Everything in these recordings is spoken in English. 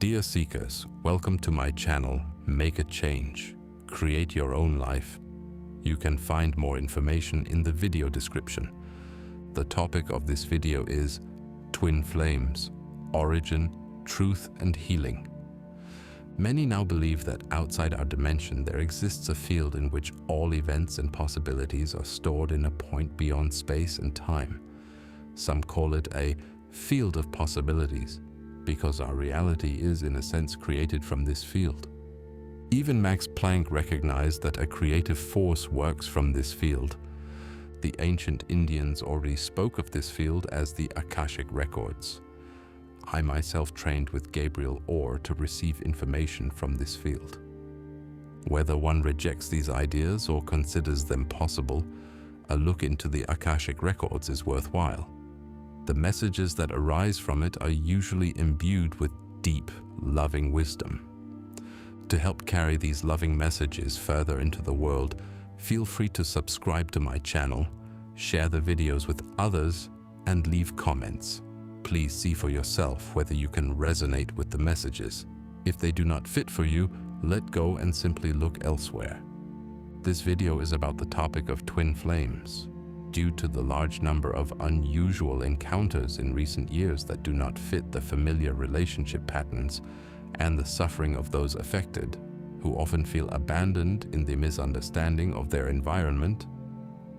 Dear Seekers, welcome to my channel, Make a Change. Create your own life. You can find more information in the video description. The topic of this video is Twin Flames, Origin, Truth and Healing. Many now believe that outside our dimension there exists a field in which all events and possibilities are stored in a point beyond space and time. Some call it a field of possibilities, because our reality is in a sense created from this field. Even Max Planck recognized that a creative force works from this field. The ancient Indians already spoke of this field as the Akashic records. I myself trained with Gabriel Orr to receive information from this field. Whether one rejects these ideas or considers them possible, a look into the Akashic records is worthwhile. The messages that arise from it are usually imbued with deep, loving wisdom. To help carry these loving messages further into the world, feel free to subscribe to my channel, share the videos with others, and leave comments. Please see for yourself whether you can resonate with the messages. If they do not fit for you, let go and simply look elsewhere. This video is about the topic of twin flames. Due to the large number of unusual encounters in recent years that do not fit the familiar relationship patterns and the suffering of those affected, who often feel abandoned in the misunderstanding of their environment,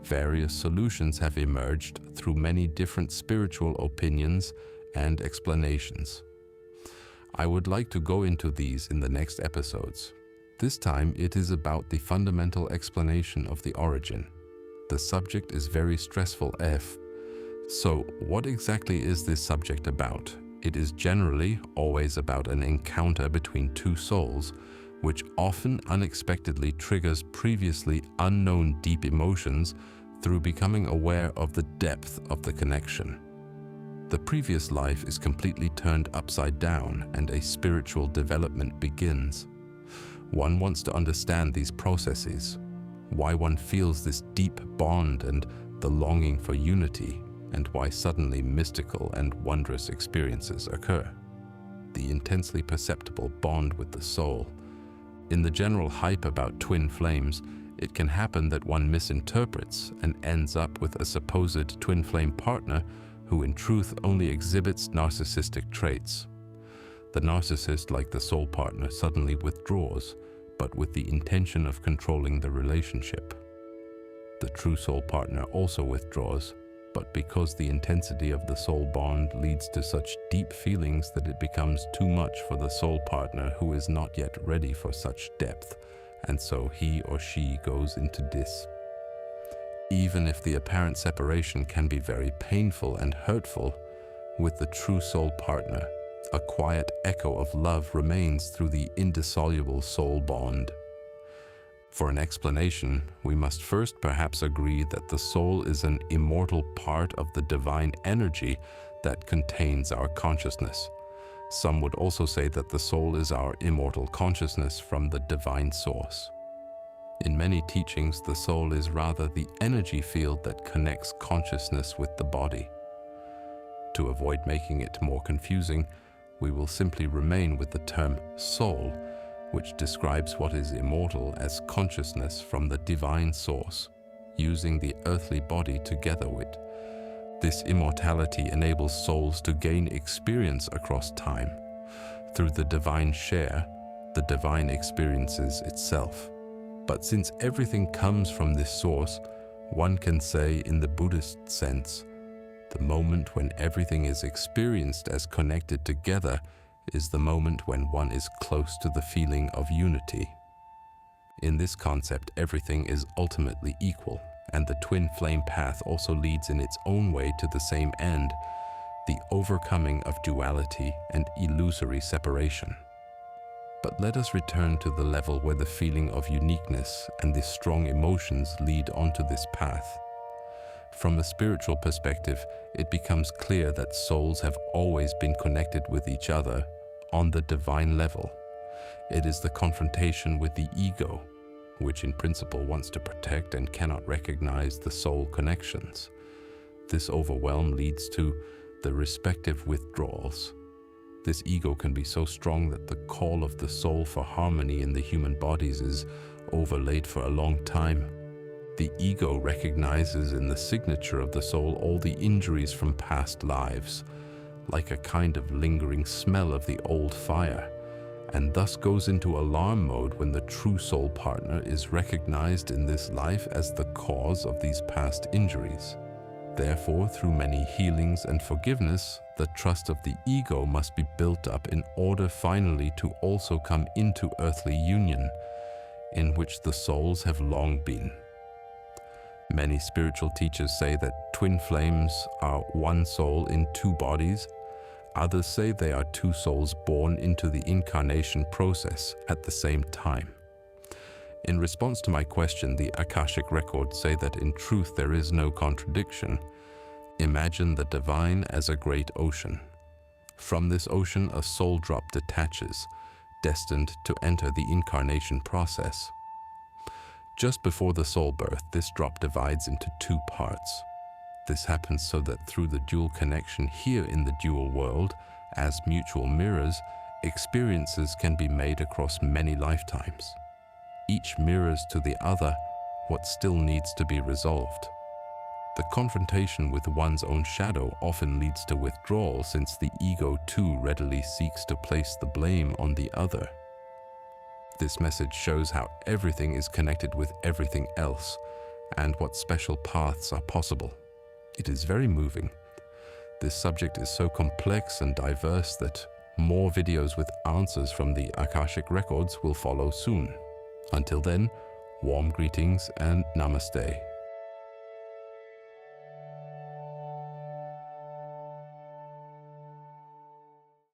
various solutions have emerged through many different spiritual opinions and explanations. I would like to go into these in the next episodes. This time it is about the fundamental explanation of the origin. The subject is very stressful AF. So what exactly is this subject about? It is generally always about an encounter between two souls, which often unexpectedly triggers previously unknown deep emotions through becoming aware of the depth of the connection. The previous life is completely turned upside down and a spiritual development begins. One wants to understand these processes, why one feels this deep bond and the longing for unity, and why suddenly mystical and wondrous experiences occur. The intensely perceptible bond with the soul. In the general hype about twin flames, it can happen that one misinterprets and ends up with a supposed twin flame partner who in truth only exhibits narcissistic traits. The narcissist, like the soul partner, suddenly withdraws, but with the intention of controlling the relationship. The true soul partner also withdraws, but because the intensity of the soul bond leads to such deep feelings that it becomes too much for the soul partner who is not yet ready for such depth, and so he or she goes into dis. Even if the apparent separation can be very painful and hurtful, with the true soul partner, a quiet echo of love remains through the indissoluble soul bond. For an explanation, we must first perhaps agree that the soul is an immortal part of the divine energy that contains our consciousness. Some would also say that the soul is our immortal consciousness from the divine source. In many teachings, the soul is rather the energy field that connects consciousness with the body. To avoid making it more confusing, we will simply remain with the term soul, which describes what is immortal as consciousness from the divine source, using the earthly body together with. This immortality enables souls to gain experience across time. Through the divine share, the divine experiences itself. But since everything comes from this source, one can say in the Buddhist sense, the moment when everything is experienced as connected together is the moment when one is close to the feeling of unity. In this concept, everything is ultimately equal, and the twin flame path also leads in its own way to the same end, the overcoming of duality and illusory separation. But let us return to the level where the feeling of uniqueness and the strong emotions lead onto this path. From a spiritual perspective, it becomes clear that souls have always been connected with each other on the divine level. It is the confrontation with the ego, which in principle wants to protect and cannot recognize the soul connections. This overwhelm leads to the respective withdrawals. This ego can be so strong that the call of the soul for harmony in the human bodies is overlaid for a long time. The ego recognizes in the signature of the soul all the injuries from past lives, like a kind of lingering smell of the old fire, and thus goes into alarm mode when the true soul partner is recognized in this life as the cause of these past injuries. Therefore, through many healings and forgiveness, the trust of the ego must be built up in order finally to also come into earthly union, in which the souls have long been. Many spiritual teachers say that twin flames are one soul in two bodies. Others say they are two souls born into the incarnation process at the same time. In response to my question, the Akashic records say that in truth there is no contradiction. Imagine the divine as a great ocean. From this ocean, a soul drop detaches, destined to enter the incarnation process. Just before the soul birth, this drop divides into two parts. This happens so that through the dual connection here in the dual world, as mutual mirrors, experiences can be made across many lifetimes. Each mirrors to the other what still needs to be resolved. The confrontation with one's own shadow often leads to withdrawal, since the ego too readily seeks to place the blame on the other. This message shows how everything is connected with everything else and what special paths are possible. It is very moving. This subject is so complex and diverse that more videos with answers from the Akashic records will follow soon. Until then, warm greetings and namaste.